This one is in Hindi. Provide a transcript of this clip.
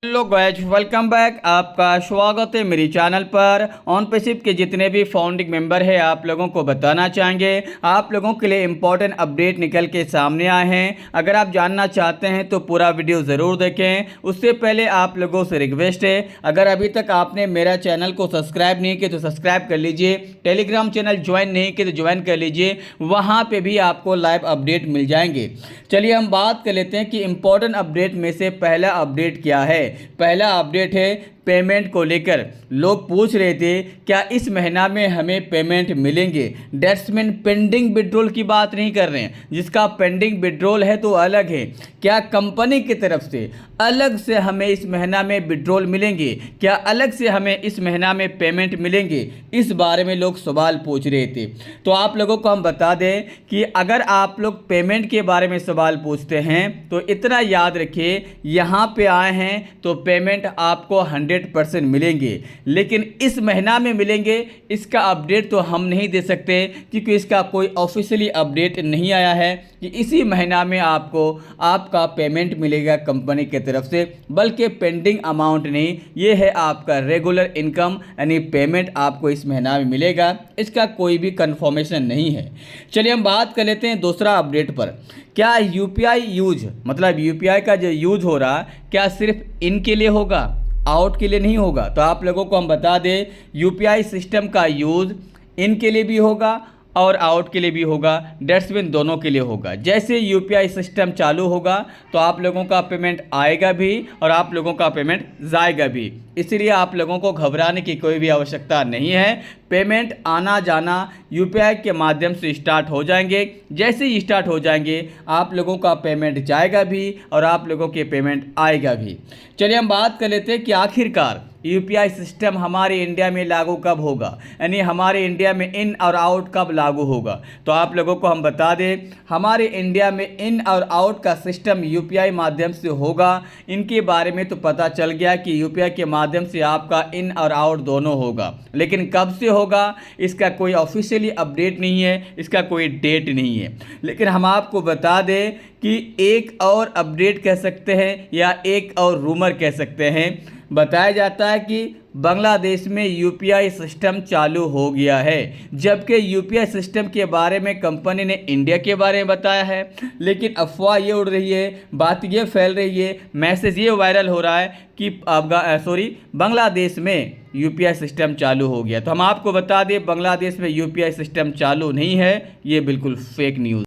Hello guys, welcome back. आपका स्वागत है मेरी चैनल पर। ऑनपेसिप के जितने भी फाउंडिंग मेंबर हैं आप लोगों को बताना चाहेंगे, आप लोगों के लिए इंपॉर्टेंट अपडेट निकल के सामने आए हैं। अगर आप जानना चाहते हैं तो पूरा वीडियो ज़रूर देखें। उससे पहले आप लोगों से रिक्वेस्ट है, अगर अभी तक आपने मेरा चैनल को सब्सक्राइब नहीं किया तो सब्सक्राइब कर लीजिए। टेलीग्राम चैनल ज्वाइन नहीं किया तो ज्वाइन कर लीजिए, वहाँ पर भी आपको लाइव अपडेट मिल जाएंगे। चलिए हम बात कर लेते हैं कि इंपॉर्टेंट अपडेट में से पहला अपडेट क्या है। पहला अपडेट है पेमेंट को लेकर। लोग पूछ रहे थे क्या इस महीना में हमें पेमेंट मिलेंगे। दैट्स मीन पेंडिंग विड्रॉल की बात नहीं कर रहे हैं, जिसका पेंडिंग विड्रॉल है तो अलग है। क्या कंपनी की तरफ से अलग से हमें इस महीना में विड्रॉल मिलेंगे, क्या अलग से हमें इस महीना में पेमेंट मिलेंगे, इस बारे में लोग सवाल पूछ रहे थे। तो आप लोगों को हम बता दें कि अगर आप लोग पेमेंट के बारे में सवाल पूछते हैं तो इतना याद रखिए, यहाँ पे आए हैं तो पेमेंट आपको 100% मिलेंगे, लेकिन इस महीना में मिलेंगे इसका अपडेट तो हम नहीं दे सकते, क्योंकि इसका कोई ऑफिशियली अपडेट नहीं आया है कि इसी महीना में आपको आपका पेमेंट मिलेगा कंपनी की तरफ से। बल्कि पेंडिंग अमाउंट नहीं, ये है आपका रेगुलर इनकम, यानी पेमेंट आपको इस महीना में मिलेगा, इसका कोई भी कंफर्मेशन नहीं है। चलिए हम बात कर लेते हैं दूसरा अपडेट पर। क्या यूपीआई यूज, मतलब यूपीआई का जो यूज हो रहा है क्या सिर्फ इनके लिए होगा, आउट के लिए नहीं होगा। तो आप लोगों को हम बता दें, यूपीआई सिस्टम का यूज़ इन के लिए भी होगा और आउट के लिए भी होगा। दैट्स मीन दोनों के लिए होगा। जैसे यूपीआई सिस्टम चालू होगा तो आप लोगों का पेमेंट आएगा भी और आप लोगों का पेमेंट जाएगा भी, इसलिए आप लोगों को घबराने की कोई भी आवश्यकता नहीं है। पेमेंट आना जाना यूपीआई के माध्यम से स्टार्ट हो जाएंगे। जैसे ही स्टार्ट हो जाएंगे आप लोगों का पेमेंट जाएगा भी और आप लोगों के पेमेंट आएगा भी। चलिए हम बात कर लेते हैं कि आखिरकार यूपीआई सिस्टम हमारे इंडिया में लागू कब होगा, यानी हमारे इंडिया में इन और आउट कब लागू होगा। तो आप लोगों को हम बता दें, हमारे इंडिया में इन और आउट का सिस्टम यूपीआई माध्यम से होगा। इनके बारे में तो पता चल गया कि यूपीआई के माध्यम से आपका इन और आउट दोनों होगा, लेकिन कब से होगा इसका कोई ऑफिशियली अपडेट नहीं है, इसका कोई डेट नहीं है। लेकिन हम आपको बता दें कि एक और अपडेट कह सकते हैं या एक और रूमर कह सकते हैं। बताया जाता है कि बांग्लादेश में यूपीआई सिस्टम चालू हो गया है, जबकि यूपीआई सिस्टम के बारे में कंपनी ने इंडिया के बारे में बताया है। लेकिन अफवाह ये उड़ रही है, बात ये फैल रही है, मैसेज ये वायरल हो रहा है कि बांग्लादेश में यूपीआई सिस्टम चालू हो गया। तो हम आपको बता दें बांग्लादेश में यूपीआई सिस्टम चालू नहीं है, ये बिल्कुल फेक न्यूज़।